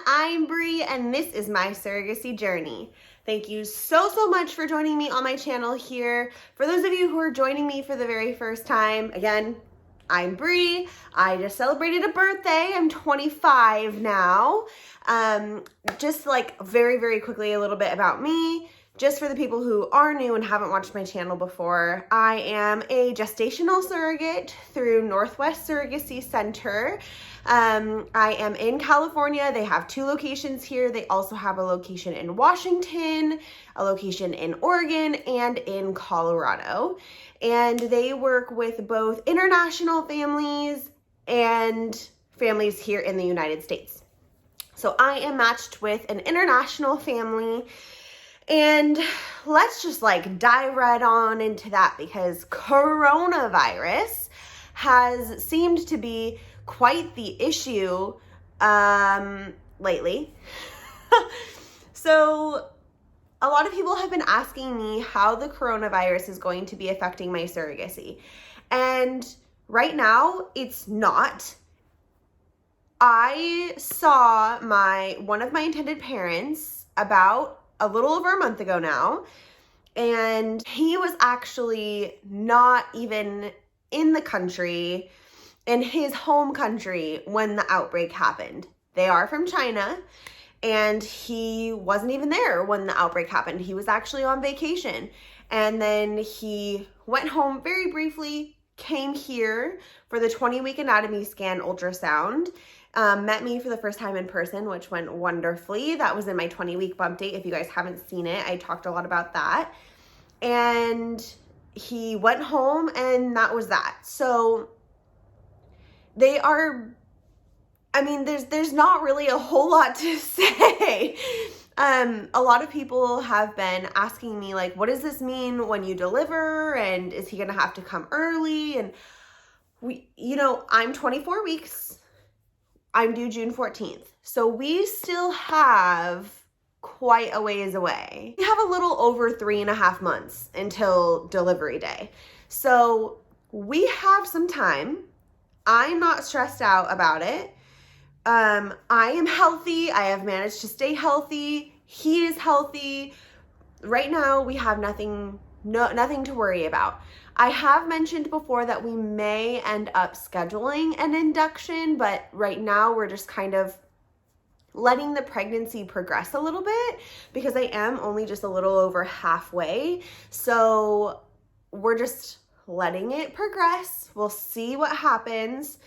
I'm Bree and this is my surrogacy journey. Thank you so much for joining me on my channel here. For those of you who are joining me for the very first time, again, I'm Bree. I just celebrated a birthday. I'm 25 now. Just like very quickly a little bit about me. Just for the people who are new and haven't watched my channel before, I am a gestational surrogate through Northwest Surrogacy Center. I am in California. They have 2 locations here. They also have a location in Washington, a location in Oregon, and in Colorado. And they work with both international families and families here in the United States. So I am matched with an international family. And let's just like dive right on into that because coronavirus has seemed to be quite the issue lately. So a lot of people have been asking me how the coronavirus is going to be affecting my surrogacy. And right now it's not. I saw one of my intended parents about a little over a month ago now, and he was actually not even in the country, in his home country, when the outbreak happened. They are from China, and he wasn't even there when the outbreak happened. He was actually on vacation, and then he went home very briefly, came here for the 20-week anatomy scan ultrasound, met me for the first time in person, which went wonderfully. That was in my 20-week bump date. If you guys haven't seen it, I talked a lot about that. And he went home and that was that. So they are, I mean, there's not really a whole lot to say. A lot of people have been asking me like, what does this mean when you deliver? And is he going to have to come early? And I'm 24 weeks. I'm due June 14th. So we still have quite a ways away. We have a little over 3.5 months until delivery day. So we have some time. I'm not stressed out about it. I am healthy. I have managed to stay healthy. He is healthy. Right now we have nothing to worry about. I have mentioned before that we may end up scheduling an induction, but right now we're just kind of letting the pregnancy progress a little bit because I am only just a little over halfway. So we're just letting it progress. We'll see what happens.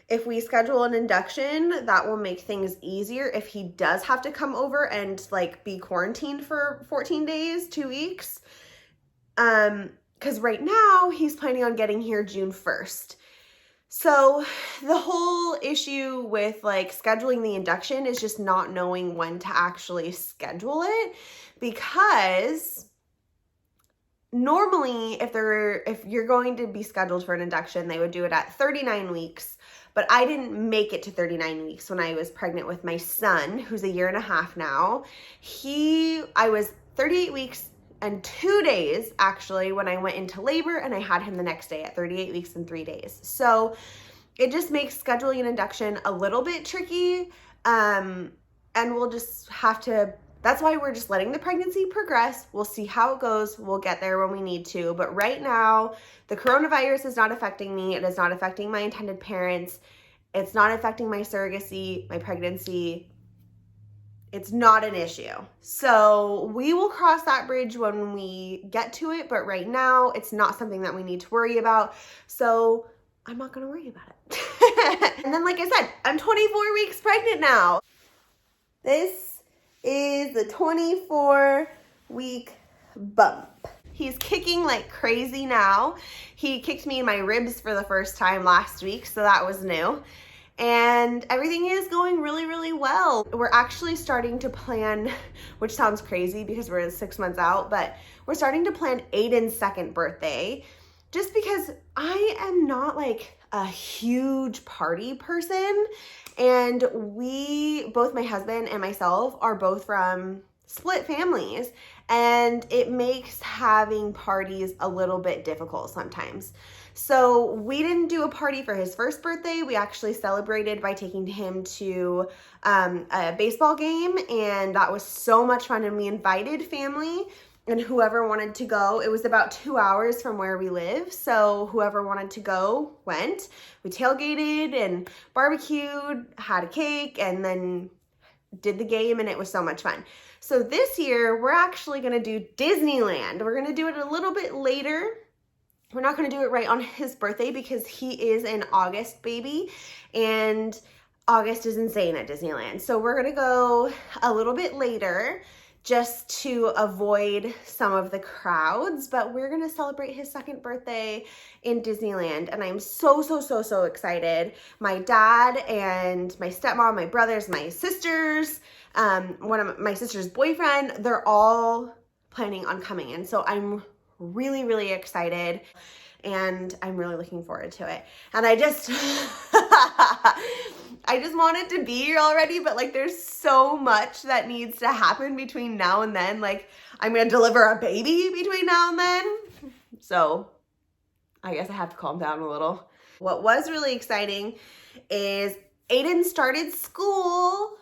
If we schedule an induction, that will make things easier if he does have to come over and like be quarantined for 14 days, 2 weeks. Because right now he's planning on getting here June 1st. So the whole issue with like scheduling the induction is just not knowing when to actually schedule it, because normally if you're going to be scheduled for an induction, they would do it at 39 weeks. But I didn't make it to 39 weeks when I was pregnant with my son, who's a 1.5 years now. I was 38 weeks and 2 days actually when I went into labor, and I had him the next day at 38 weeks and 3 days. So it just makes scheduling an induction a little bit tricky. And we'll just have to, that's why we're just letting the pregnancy progress. We'll see how it goes. We'll get there when we need to. But right now, the coronavirus is not affecting me. It is not affecting my intended parents. It's not affecting my surrogacy, my pregnancy. It's not an issue. So we will cross that bridge when we get to it. But right now, it's not something that we need to worry about. So I'm not going to worry about it. And then, like I said, I'm 24 weeks pregnant now. This is the 24-week bump. He's kicking like crazy now. He kicked me in my ribs for the first time last week, so that was new. And everything is going really well. We're actually starting to plan, which sounds crazy because we're 6 months out, but we're starting to plan Aiden's 2nd birthday, just because I am not like a huge party person. And both my husband and myself are both from split families, and it makes having parties a little bit difficult sometimes. So we didn't do a party for his first birthday. We actually celebrated by taking him to a baseball game, and that was so much fun, and we invited family and whoever wanted to go. It was about 2 hours from where we live, so whoever wanted to go went. We tailgated and barbecued, had a cake, and then did the game, and it was so much fun. So this year, we're actually gonna do Disneyland. We're gonna do it a little bit later. We're not gonna do it right on his birthday because he is an August baby, and August is insane at Disneyland. So we're gonna go a little bit later just to avoid some of the crowds, but we're gonna celebrate his second birthday in Disneyland, and I'm so excited. My dad and my stepmom, my brothers, my sisters, one of my sister's boyfriend, they're all planning on coming in, so I'm really excited, and I'm really looking forward to it. And I just I just wanted to be here already, but like there's so much that needs to happen between now and then. Like I'm gonna deliver a baby between now and then. So I guess I have to calm down a little. What was really exciting is Aiden started school.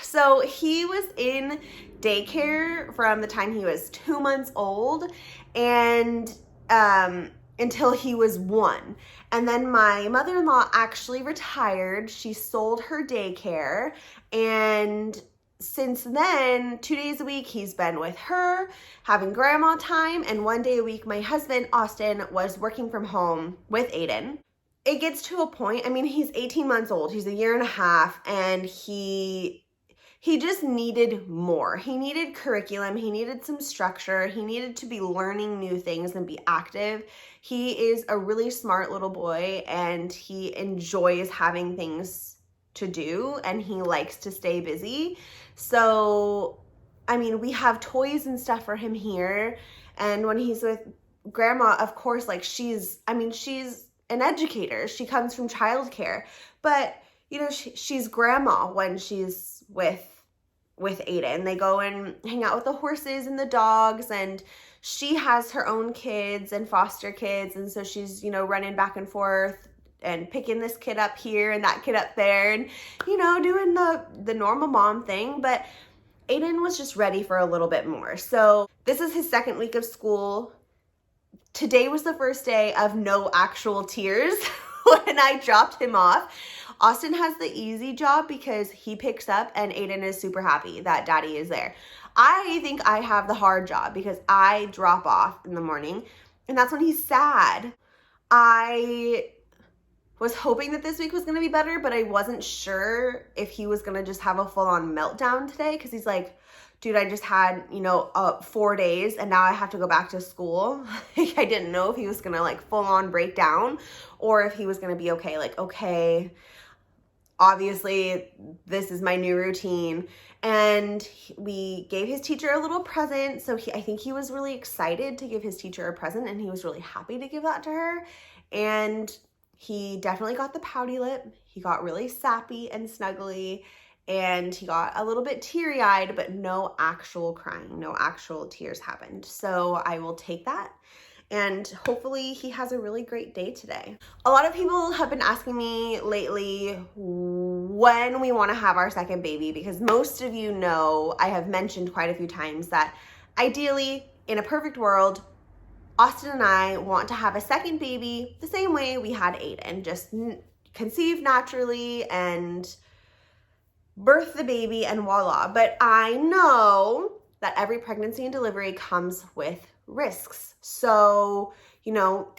So he was in daycare from the time he was 2 months old and until he was 1. And then my mother-in-law actually retired. She sold her daycare, and since then, 2 days a week, he's been with her, having grandma time, and 1 day a week, my husband, Austin, was working from home with Aiden. It gets to a point, I mean, he's 18 months old, he's a year and a half, and he just needed more. He needed curriculum, he needed some structure, he needed to be learning new things and be active. He is a really smart little boy, and he enjoys having things to do, and he likes to stay busy. So, I mean, we have toys and stuff for him here, and when he's with grandma, of course, like she's an educator. She comes from childcare, but you know, she's grandma when she's with Aiden. They go and hang out with the horses and the dogs, and she has her own kids and foster kids, and so she's, you know, running back and forth and picking this kid up here and that kid up there, and you know, doing the normal mom thing. But Aiden was just ready for a little bit more. So this is his second week of school. Today was the first day of no actual tears when I dropped him off. Austin has the easy job because he picks up, and Aiden is super happy that daddy is there. I think I have the hard job because I drop off in the morning, and that's when he's sad. I was hoping that this week was gonna be better, but I wasn't sure if he was gonna just have a full-on meltdown today, because he's like, dude, I just had, you know, 4 days, and now I have to go back to school. I didn't know if he was gonna like full-on break down or if he was gonna be okay. Like, okay, obviously this is my new routine. And we gave his teacher a little present. So I think he was really excited to give his teacher a present, and he was really happy to give that to her. And he definitely got the pouty lip. He got really sappy and snuggly, and he got a little bit teary-eyed, but no actual crying, no actual tears happened. So I will take that, and hopefully he has a really great day today. A lot of people have been asking me lately when we want to have our second baby, because most of you know I have mentioned quite a few times that ideally, in a perfect world, Austin and I want to have a second baby the same way we had Aiden, just conceive naturally and birth the baby and voila. But I know that every pregnancy and delivery comes with risks. So, you know,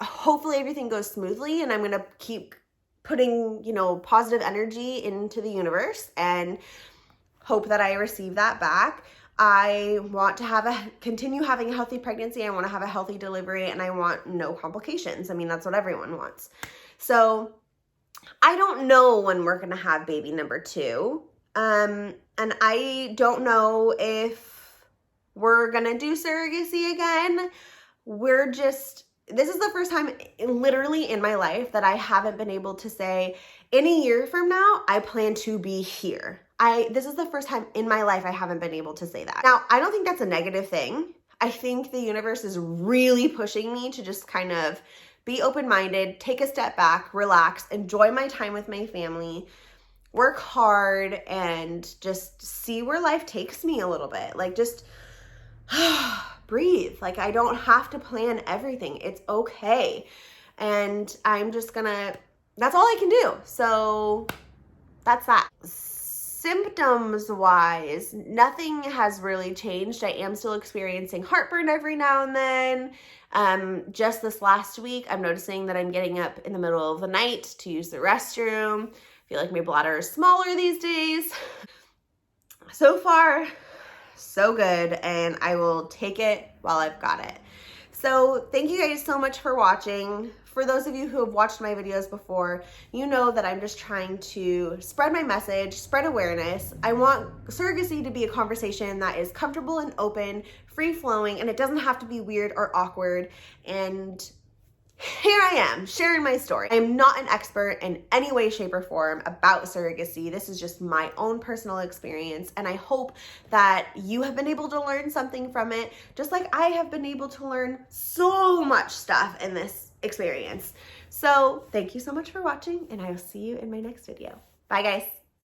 hopefully everything goes smoothly, and I'm going to keep putting, you know, positive energy into the universe and hope that I receive that back. I want to continue having a healthy pregnancy. I want to have a healthy delivery, and I want no complications. I mean, that's what everyone wants. So I don't know when we're going to have baby number 2. And I don't know if we're going to do surrogacy again. This is the first time literally in my life that I haven't been able to say, in a year from now, I plan to be here. This is the first time in my life I haven't been able to say that. Now, I don't think that's a negative thing. I think the universe is really pushing me to just kind of be open-minded, take a step back, relax, enjoy my time with my family, work hard, and just see where life takes me a little bit. Like, just breathe. Like, I don't have to plan everything. It's okay. And I'm just gonna, that's all I can do. So that's that. Symptoms wise, nothing has really changed. I am still experiencing heartburn every now and then. Just this last week, I'm noticing that I'm getting up in the middle of the night to use the restroom. I feel like my bladder is smaller these days. So far, so good, and I will take it while I've got it. So thank you guys so much for watching. For those of you who have watched my videos before, you know that I'm just trying to spread my message, spread awareness. I want surrogacy to be a conversation that is comfortable and open, free-flowing, and it doesn't have to be weird or awkward. And here I am, sharing my story. I am not an expert in any way, shape, or form about surrogacy. This is just my own personal experience, and I hope that you have been able to learn something from it, just like I have been able to learn so much stuff in this experience. So thank you so much for watching, and I will see you in my next video. Bye, guys.